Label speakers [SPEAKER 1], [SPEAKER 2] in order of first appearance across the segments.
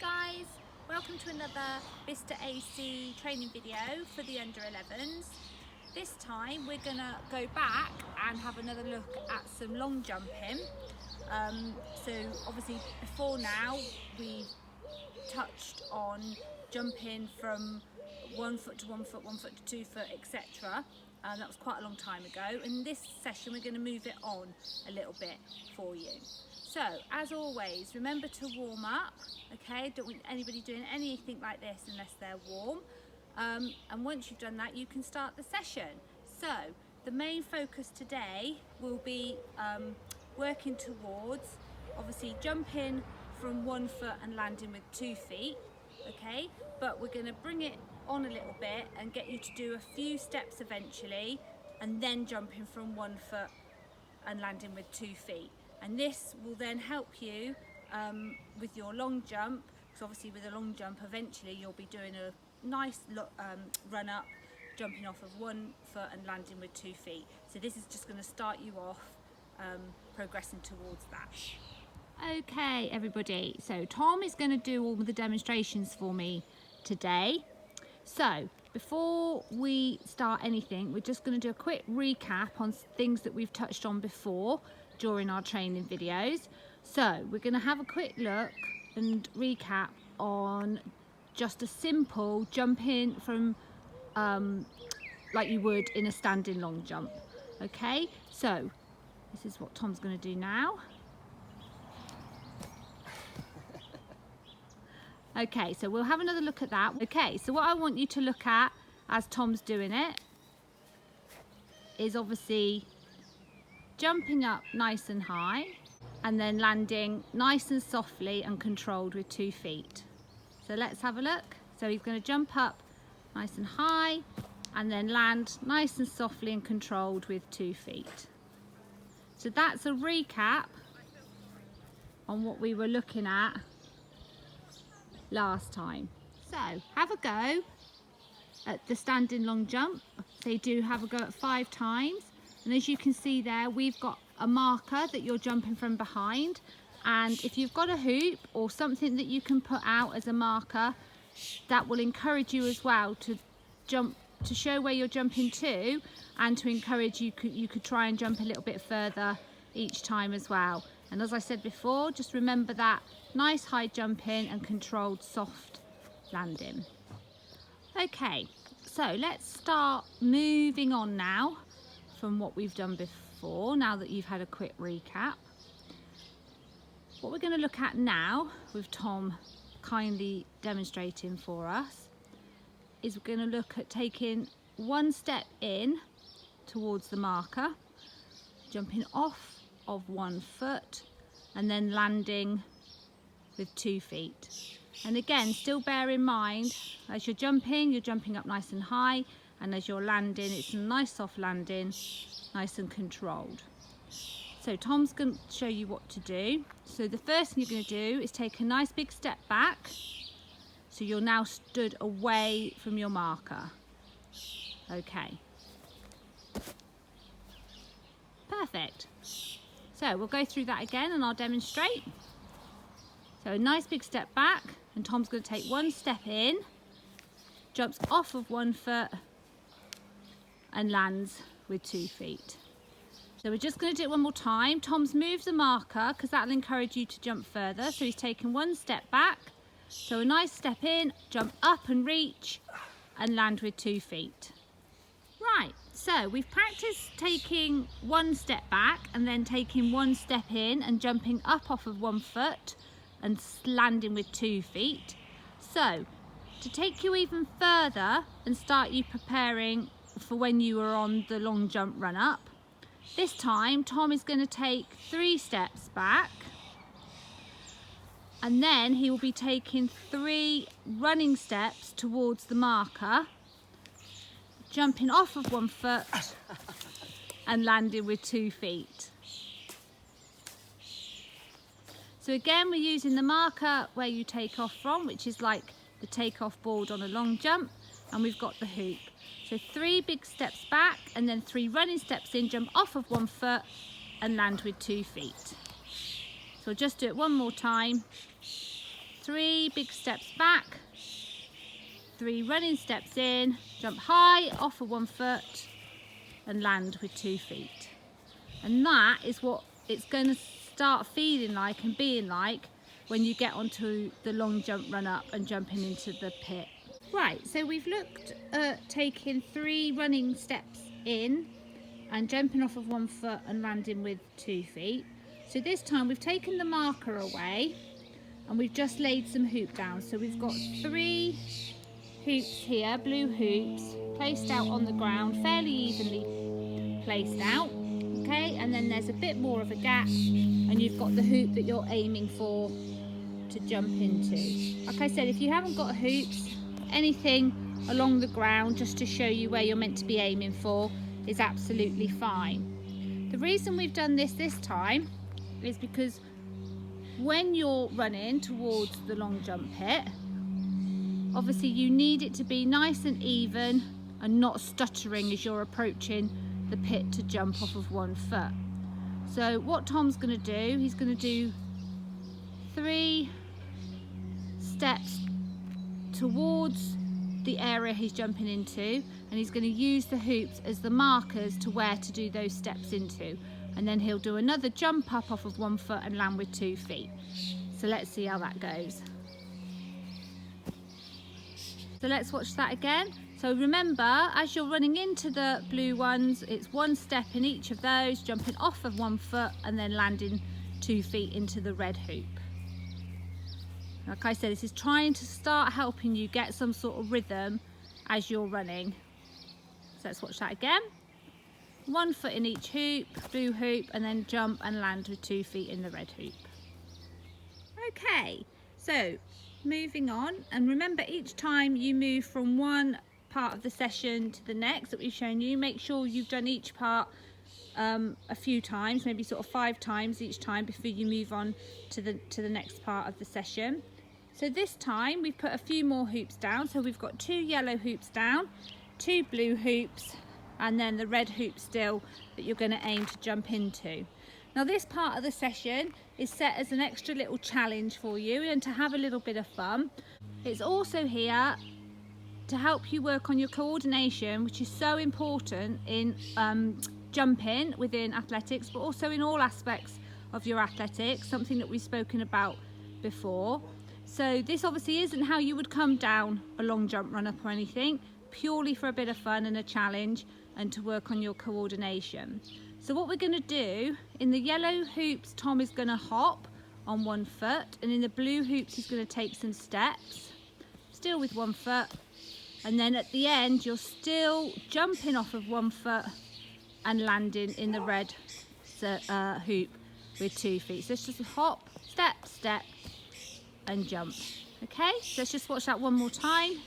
[SPEAKER 1] Hi guys, welcome to another BAC training video for the under 11s. This time we're gonna go back and have another look at some long jumping. So obviously before now we touched on jumping from 1 foot to 1 foot, 1 foot to 2 foot, etc. That was quite a long time ago. In this session we're going to move it on a little bit for you. So as always, remember to warm up, okay? Don't want anybody doing anything like this unless they're warm. And once you've done that, you can start the session. So the main focus today will be working towards obviously jumping from 1 foot and landing with 2 feet, okay? But we're going to bring it on a little bit and get you to do a few steps eventually, and then jumping from 1 foot and landing with 2 feet. And this will then help you with your long jump, because obviously with a long jump eventually you'll be doing a nice run up, jumping off of 1 foot and landing with 2 feet. So this is just going to start you off progressing towards that. Okay everybody, so Tom is going to do all of the demonstrations for me today. So before we start anything, we're just going to do a quick recap on things that we've touched on before during our training videos. So we're going to have a quick look and recap on just a simple jumping from like you would in a standing long jump. Okay, so this is what Tom's going to do now. Okay, so we'll have another look at that. Okay, so what I want you to look at as Tom's doing it is obviously jumping up nice and high and then landing nice and softly and controlled with 2 feet. So let's have a look. So he's going to jump up nice and high and then land nice and softly and controlled with 2 feet. So that's a recap on what we were looking at last time. So have a go at the standing long jump. They do have a go at 5 times, and as you can see there, we've got a marker that you're jumping from behind, and if you've got a hoop or something that you can put out as a marker, that will encourage you as well to jump, to show where you're jumping to, and to encourage you could try and jump a little bit further each time as well. And as I said before, just remember that nice high jumping and controlled soft landing. Okay, so let's start moving on now from what we've done before, now that you've had a quick recap. What we're going to look at now, with Tom kindly demonstrating for us, is we're going to look at taking 1 step in towards the marker, jumping off of 1 foot and then landing with 2 feet. And again, still bear in mind, as you're jumping up nice and high, and as you're landing, it's a nice soft landing, nice and controlled. So Tom's going to show you what to do. So the first thing you're going to do is take a nice big step back, so you're now stood away from your marker. Okay, perfect. So we'll go through that again and I'll demonstrate. So a nice big step back, and Tom's going to take 1 step in, jumps off of 1 foot and lands with 2 feet. So we're just going to do it one more time. Tom's moved the marker because that'll encourage you to jump further. So he's taken 1 step back. So a nice step in, jump up and reach and land with 2 feet. Right, so we've practiced taking 1 step back and then taking 1 step in and jumping up off of 1 foot and landing with 2 feet. So to take you even further and start you preparing for when you are on the long jump run up, this time Tom is going to take 3 steps back, and then he will be taking 3 running steps towards the marker, jumping off of 1 foot and landing with 2 feet. So again, we're using the marker where you take off from, which is like the takeoff board on a long jump, and we've got the hoop. So 3 big steps back and then 3 running steps in, jump off of 1 foot and land with 2 feet. So we'll just do it one more time. 3 big steps back, 3 running steps in, jump high off of 1 foot and land with 2 feet. And that is what it's going to start feeling like and being like when you get onto the long jump run up and jumping into the pit. Right, so we've looked at taking 3 running steps in and jumping off of 1 foot and landing with 2 feet. So this time we've taken the marker away and we've just laid some hoop down. So we've got 3 hoops here, blue hoops, placed out on the ground, fairly evenly placed out. Okay, and then there's a bit more of a gap and you've got the hoop that you're aiming for to jump into. Like I said, if you haven't got hoops, anything along the ground just to show you where you're meant to be aiming for is absolutely fine. The reason we've done this time is because when you're running towards the long jump pit, obviously you need it to be nice and even and not stuttering as you're approaching the pit to jump off of 1 foot. So what Tom's going to do, he's going to do 3 steps towards the area he's jumping into, and he's going to use the hoops as the markers to where to do those steps into, and then he'll do another jump up off of 1 foot and land with 2 feet. So let's see how that goes. So let's watch that again. So remember, as you're running into the blue ones, it's 1 step in each of those, jumping off of 1 foot and then landing 2 feet into the red hoop. Like I said, this is trying to start helping you get some sort of rhythm as you're running. So let's watch that again. 1 foot in each hoop, blue hoop, and then jump and land with 2 feet in the red hoop. Okay, so moving on, and remember each time you move from one part of the session to the next that we've shown you, make sure you've done each part a few times, maybe sort of 5 times each time before you move on to the next part of the session. So this time we've put a few more hoops down. So we've got 2 yellow hoops down, 2 blue hoops, and then the red hoop still that you're going to aim to jump into. Now this part of the session is set as an extra little challenge for you and to have a little bit of fun. It's also here to help you work on your coordination, which is so important in jumping within athletics, but also in all aspects of your athletics, something that we've spoken about before. So this obviously isn't how you would come down a long jump run up or anything, purely for a bit of fun and a challenge and to work on your coordination. So what we're going to do, in the yellow hoops, Tom is going to hop on 1 foot, and in the blue hoops he's going to take some steps, still with 1 foot, and then at the end you're still jumping off of 1 foot and landing in the red hoop with 2 feet. So it's just a hop, step, step and jump. Okay, so let's just watch that one more time.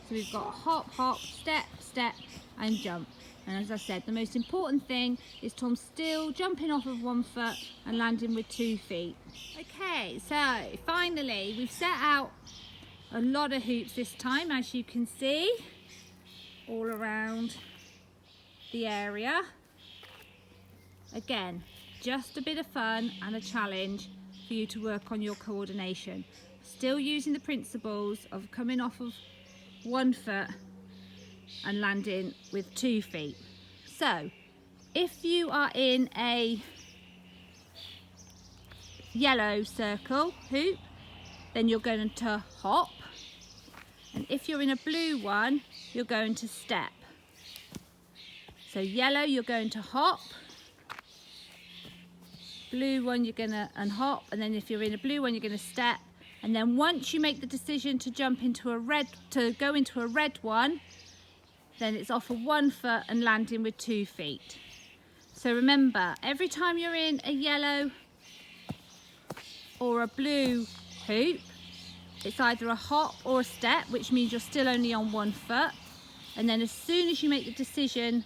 [SPEAKER 1] So we've got hop, hop, step, step and jump. And as I said, the most important thing is Tom still jumping off of 1 foot and landing with 2 feet. Okay, so finally we've set out a lot of hoops this time, as you can see, all around the area. Again, just a bit of fun and a challenge for you to work on your coordination. Still using the principles of coming off of 1 foot and landing with 2 feet. So if you are in a yellow circle hoop, then you're going to hop, and if you're in a blue one, you're going to step. So yellow, you're going to hop, blue one you're gonna hop, and then if you're in a blue one you're gonna step, and then once you make the decision to jump into a red, to go into a red one, then it's off of 1 foot and landing with 2 feet. So remember, every time you're in a yellow or a blue hoop, it's either a hop or a step, which means you're still only on 1 foot, and then as soon as you make the decision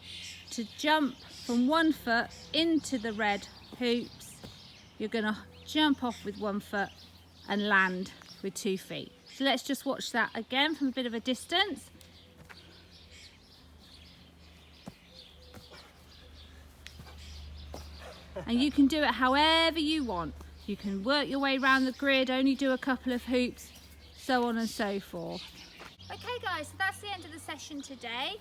[SPEAKER 1] to jump from 1 foot into the red hoops, you're going to jump off with 1 foot and land with 2 feet. So let's just watch that again from a bit of a distance. And you can do it however you want. You can work your way around the grid, only do a couple of hoops, so on and so forth. Okay guys, so that's the end of the session today.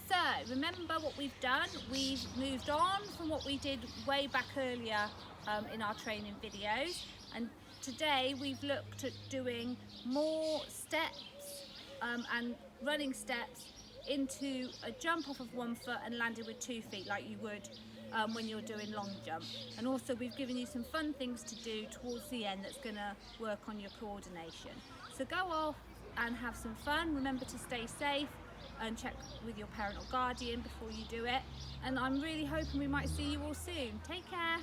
[SPEAKER 1] So remember what we've done. We've moved on from what we did way back earlier in our training videos, and today we've looked at doing more steps and running steps into a jump off of 1 foot and landing with 2 feet like you would when you're doing long jump. And also we've given you some fun things to do towards the end that's going to work on your coordination. So go off and have some fun. Remember to stay safe and check with your parent or guardian before you do it. And I'm really hoping we might see you all soon. Take care.